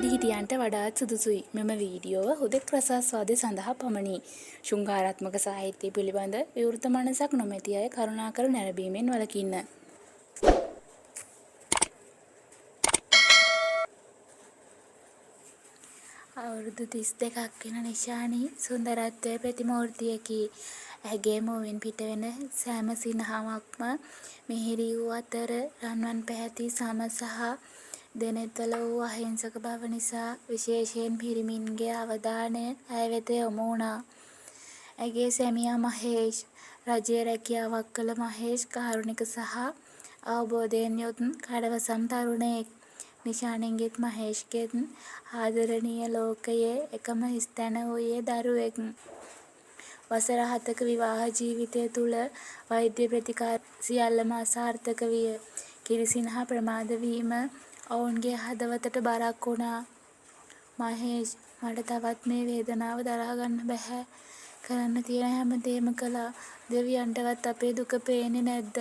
වැඩිහිටියන්ට වඩාත් සුදුසුයි. මෙම වීඩියෝව හුදෙක් රසාස්වාදය සඳහා පමණි. ශෘංගාරාත්මක සාහිත්‍ය පිළිබඳ විවෘත මනසක් නොමැති අය කරුණාකර නැරඹීමෙන් වළකින්න. අවුරුදු 32ක් වෙන නිශානි සුන්දරත්වයේ ප්‍රතිමූර්තියකි. ඇගේ මුවින් පිටවෙන සෑම සිනහවක්ම මිහිරි වූ අතර රන්වන් පැහැති සම සහ දෙනෙත්වල වූ අහිංසක බව නිසා විශේෂයෙන් පිරිමින්ගේ අවධානය ඇය වෙත යොමු වුණා. ඇගේ සැමියා මහේෂ් රජයේ රැකියාවක් කළ මහේෂ් කාරුණික සහ අවබෝධයෙන් යුත් කඩවසම් තරුණයෙක්. නිශානින්ගෙත් මහේෂ්ගෙත් ආදරණීය ලෝකයේ එකම ස්ථන වූයේ දරුවෙක්. වසර 7ක විවාහ ජීවිතය තුළ වෛද්‍ය ප්‍රතිකාර සියල්ලම අසාර්ථක විය. කිරිසින හා ප්‍රමාද වීම ඔවුන්ගේ හදවතට බරක් වුණා. මහේෂ් මට තවත් මේ වේදනාව දරා ගන්න බැහැ. කරන්න තියෙන හැම දේම කළා. දෙවියන්ටවත් අපේ දුක පේන්නේ නැද්ද?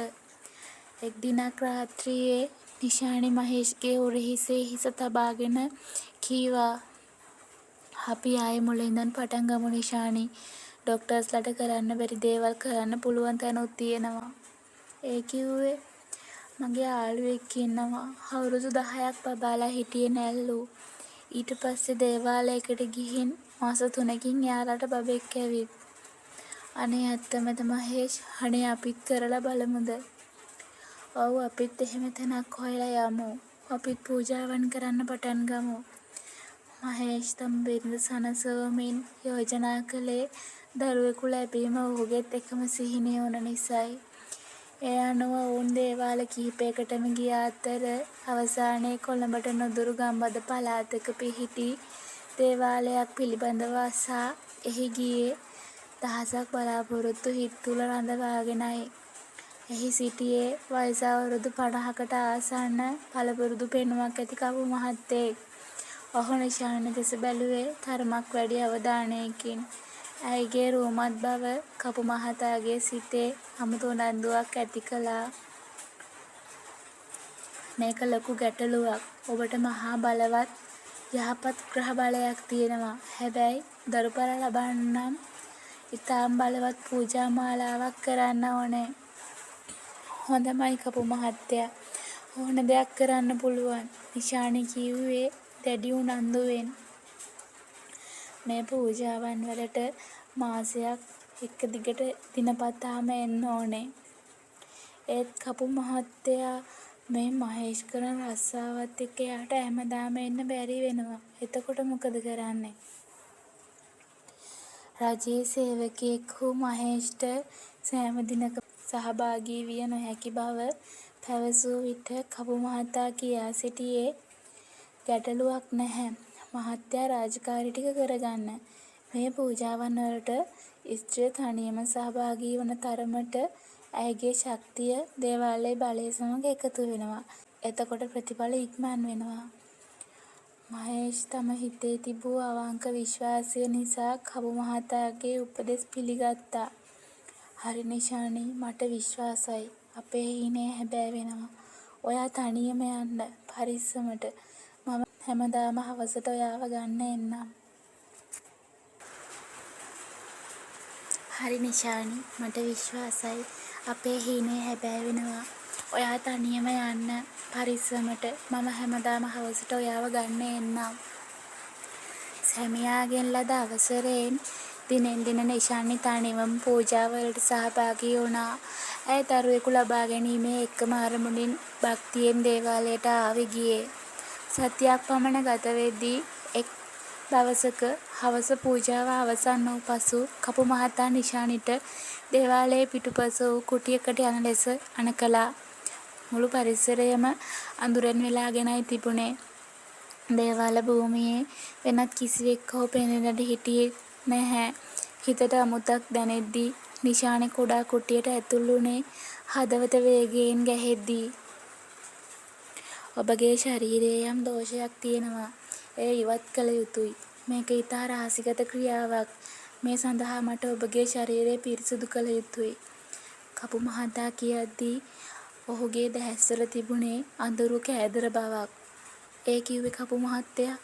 එක් දිනක් රාත්‍රියේ නිශානි මහේෂ්ගේ උරහිසේ හිස තබාගෙන කීවා, අපි ආයේ මුල ඉඳන් පටන් ගමු නිශානි. ඩොක්ටර්ස්ලට කරන්න බැරි දේවල් කරන්න පුළුවන් තැනුත් තියෙනවා. ඒ කිව්වේ මගේ යාළුවෙක් ඉන්නවා. අවුරුදු 10ක් බබාලා හිටියේ නැල්ලු. ඊට පස්සේ දේවාලයකට ගිහින් මාස 3කින් එයාලට බබෙක් ඇවිත්. අනේ ඇත්තමද මහේෂ්? අනේ අපිත් කරලා බලමුද? ඔව් අපිත් එහෙම තැනක් හොයලා යමු. අපිත් පූජාවන් කරන්න පටන් ගමු. මහේෂ් තම බිරිඳ සනසවමින් යෝජනා කළේ දරුවෙකු ලැබීම ඔහුගේත් එකම සිහිනය වන නිසායි. ඒ අනුව ඔවුන් දේවාල කිහිපයකටම ගිය අතර අවසානයේ කොළඹට නොදුරු ගම්බද පළාතක පිහිටි දේවාලයක් පිළිබඳව අසා එහි ගියේ දහසක් බලාපොරොත්තු හිත් තුළ රඳවාගෙනයි. එහි සිටියේ වයස අවුරුදු 50කට ආසන්න පළපුරුදු පෙනුමක් ඇති කපු මහත්තයෙක්. ඔහු නිශානි දෙස බැලුවේ තරමක් වැඩි අවධානයකින්. ඇයගේ රූමත් බව කපු මහතාගේ සිතේ අමුතු උනන්දුවක් ඇති කළා. මේක ලොකු ගැටලුවක්. ඔබට මහා බලවත් යහපත් ග්‍රහ බලයක් තියෙනවා. හැබැයි දරුපල ලබන්න නම් ඉතාම බලවත් පූජා මාලාවක් කරන්න ඕනේ. හොඳමයි කපු මහත්තයා. ඕන දෙයක් කරන්න පුළුවන්. නිශානි කිව්වේ දැඩි උනන්දුවෙන්. මේ පූජාවන් වලට මාසයක් එක දිගට දිනපතාම එන්න ඕනේ. ඒත් කපු මහත්තයා මේ මහේෂ් කරන රස්සාවත් එක්ක එයාට හැමදාම එන්න බැරි වෙනවා. එතකොට මොකද කරන්නේ? රජයේ සේවකයෙක් වූ මහේෂ්ට සෑම දිනක සහභාගී විය නොහැකි බව පැවසූ විට කපු මහතා කියා සිටියේ ගැටලුවක් නැහැ. මහත්තයා රාජකාරි ටික කරගන්න. මේ පූජාවන් වලට ස්ත්‍රිය තනියම සහභාගී වන තරමට ඇයගේ ශක්තිය දේවාලයේ බලය සමග එකතු වෙනවා. එතකොට ප්‍රතිඵල ඉක්මන් වෙනවා. මහේෂ් තම හිතේ තිබූ අවංක විශ්වාසය නිසා කපු මහතාගේ උපදෙස් පිළිගත්තා. හරි නිශානි, මට විශ්වාසයි. අපේ හීනය හැබෑ වෙනවා. ඔයා තනියම යන්න පරිස්සමට. මම හැමදාම හවසට ඔයාව ගන්න එන්නම්. හරි නිශානි, මට විශ්වාසයි. අපේ හීනය හැබෑ වෙනවා. ඔයා තනියම යන්න පරිස්සමට. මම හැමදාම හවසට ඔයාව ගන්න එන්නම්. සැමියාගෙන් ලද අවසරයෙන් දිනෙන් දින නිශානි තනිවම පූජාවලට සහභාගී වුණා. ඇය දරුවෙකු ලබා ගැනීමේ එකම අරමුණින් භක්තියෙන් දේවාලයට ආවේ ගියේ. සතියක් පමණ ගත වෙද්දී එක් දවසක හවස පූජාව අවසන් වූ පසු කපු මහතා නිශානිට දේවාලයේ පිටුපස වූ කුටියකට යන ලෙස අණ කළා. මුළු පරිසරයම අඳුරෙන් වෙලාගෙනයි තිබුණේ. දේවාල භූමියේ වෙනත් කිසිවෙක් හෝ පෙනෙන්නට හිටියේ නැහැ. හිතට අමුතක් දැනෙද්දී නිශානි කුඩා කුටියට ඇතුල් වුණේ හදවත වේගයෙන් ගැහෙද්දී. ඔබගේ ශරීරයේ යම් දෝෂයක් තියෙනවා. එය ඉවත් කළ යුතුයි. මේක ඉතා රහසිගත ක්‍රියාවක්. මේ සඳහා මට ඔබගේ ශරීරය පිරිසිදු කළ යුතුයි. කපු මහතා කියද්දී ඔහුගේ දැහැස්වල තිබුණේ අඳුරු කෑදර බවක්. ඒ කිව්වේ කපු මහත්තයා.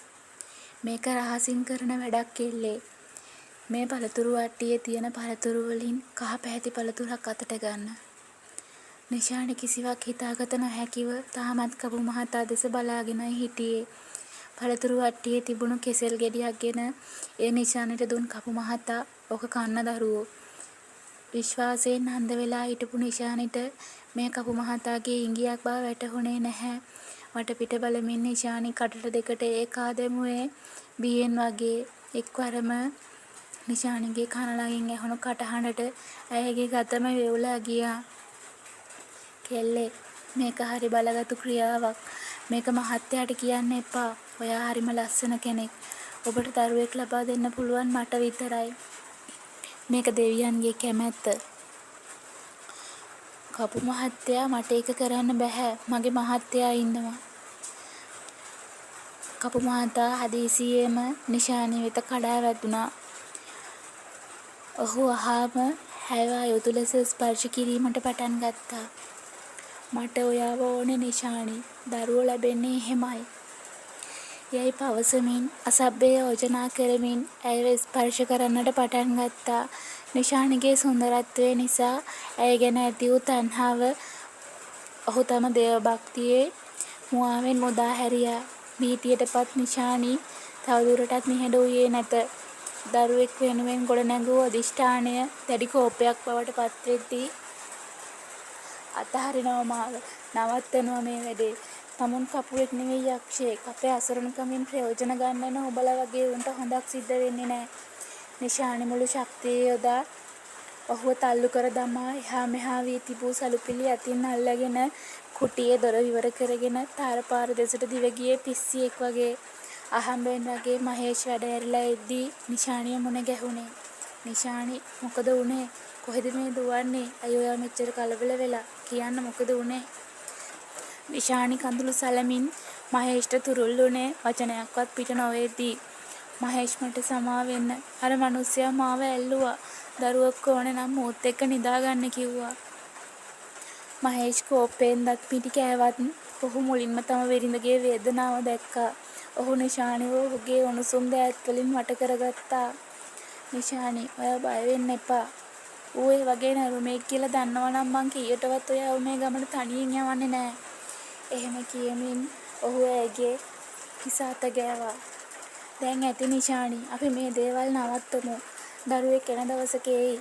මේක රහසින් කරන වැඩක් කෙල්ලේ. මේ පළතුරු වට්ටියේ තියෙන පළතුරු වලින් කහ පැහැති පළතුරක් අතට ගන්න. නිශානි කිසිවක් හිතාගත නොහැකිව තාමත් කපු මහතා දෙස බලාගෙනයි හිටියේ. පළතුරු වට්ටියේ තිබුණු කෙසෙල් ගෙඩියක් ගෙන ඒ නිශානිට දුන් කපු මහතා "ඔක කන්න දරුවෝ." විශ්වාසයෙන් අන්ධ වෙලා හිටපු නිශානිට මේ කපු මහතාගේ ඉඟියක් බව වැටහුණේ නැහැ. වටපිට බලමින් නිශානි කටට දෙකට ඒ කා දැමුවේ බියෙන් වගේ. එක්වරම නිශානිගේ කන ළඟින් ඇහුණු කටහඬට ඇයගේ ගතම වෙවුලා ගියා. "කෙල්ලේ මේක හරි බලගතු ක්‍රියාවක්. මේක මහත්තයාට කියන්න එපා. ඔයා හරිම ලස්සන කෙනෙක්. ඔබට දරුවෙක් ලබා දෙන්න පුළුවන් මට විතරයි. මේක දෙවියන්ගේ කැමැත්ත." "කපු මහත්තයා මට ඒක කරන්න බැහැ. මගේ මහත්තයා ඉන්නවා." කපු මහතා හදිසියේම නිශානි වෙත කඩා වැදුනා. ඔහු වහාම ඇයව අයුතු ලෙස ස්පර්ශ කිරීමට පටන් ගත්තා. "මට ඔයාව ඕනේ නිශානි. දරුවෝ ලැබෙන්නේ එහෙමයි." යයි පවසමින් අසභ්‍ය යෝජනා කරමින් ඇයව ස්පර්ශ කරන්නට පටන් ගත්තා. නිශානිගේ සුන්දරත්වය නිසා ඇය ගැන ඇති වූ තණ්හාව ඔහු තම දේව භක්තියේ මුවාවෙන් මුදා හැරියා. භීතියටපත් නිශානි තවදුරටත් නිහඬ වූයේ නැත. දරුවෙක් වෙනුවෙන් ගොඩනැගූ අධිෂ්ඨානය දැඩි කෝපයක් බවට පත්වෙද්දී "අතහරිනවා මාව. නවත්තනවා මේ වැඩේ. තමුන් කපුවෙක් නෙවෙයි යක්ෂයෙක්. අපේ අසරණකමින් ප්‍රයෝජන ගන්නන උඹලා වගේ උන්ට හොඳක් සිද්ධ වෙන්නේ නෑ." නිශානි මුළු ශක්තිය යොදා ඔහුව තල්ලු කර දමා එහා මෙහා වී තිබූ සළුපිලි අතින් අල්ලගෙන කුටියේ දොර විවර කරගෙන තාරපාර දෙසට දිව ගියේ පිස්සියෙක් වගේ. අහම්බෙන් වගේ මහේෂ් වැඩ ඇරිලා එද්දී නිශානිය මුණ ගැහුණේ. "නිශානි මොකද වුනේ? කොහෙද මේ දුවන්නේ? ඇයි ඔයා මෙච්චර කලබල වෙලා? කියන්න මොකද වුනේ?" නිශානි කඳුළු සලමින් මහේෂ්ට තුරුල් වුණේ වචනයක්වත් පිට නොවෙද්දී. "මහේෂ් මට සමා වෙන්න. අර මනුස්සයා මාව ඇල්ලුවා. දරුවෙක් ඕනේ නම් මූත් එක්ක නිදාගන්න කිව්වා." මහේෂ් කෝපයෙන් දත් පිටි කෑවත් ඔහු මුලින්ම තම බිරිඳගේ වේදනාව දැක්කා. ඔහු නිශානිව ඔහුගේ උණුසුම් දෑත් වලින් වට කරගත්තා. "නිශානි ඔයා බය වෙන්න එපා. ඌ ඒ වගේ නැරුමෙක් කියලා දන්නවනම් මං කීයටවත් ඔයාව මේ ගමට තනියෙන් යවන්නේ නෑ." එහෙම කියමින් ඔහු ඇයගේ හිස අත ගෑවා. "දැන් ඇති නිශානි. අපි මේ දේවල් නවත්තමු. දරුවෙක් එන දවසක එයි.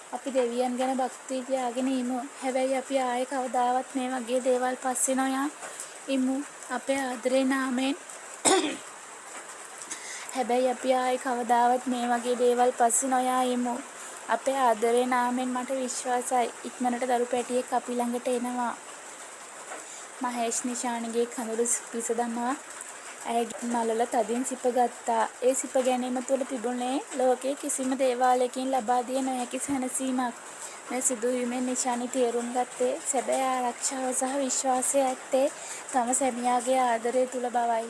අපි දෙවියන් ගැන භක්තිය තියාගෙන ඉමු. හැබැයි අපි ආයේ කවදාවත් මේ වගේ දේවල් පස්සේ නොයා ඉමු. අපේ ආදරේ නාමයෙන් හැබැයි අපි ආයේ කවදාවත් මේ වගේ දේවල් පස්සේ නොයා ඉමු. අපේ ආදරේ නාමයෙන් මට විශ්වාසයි. ඉක්මනට දරු පැටියෙක් අපි ළඟට එනවා." මහේෂ් නිශානිගේ කඳුළු පිස දමා ඇයගේ නළල තදින් සිප ගත්තා. ඒ සිප ගැනීම තුළ තිබුණේ ලෝකයේ කිසිම දේවාලයකින් ලබා දිය නොහැකි සැනසීමක්. මේ සිදුවීමෙන් නිශානි තේරුම් ගත්තේ සැබෑ ආරක්ෂාව සහ විශ්වාසය ඇත්තේ තම සැමියාගේ ආදරය තුළ බවයි.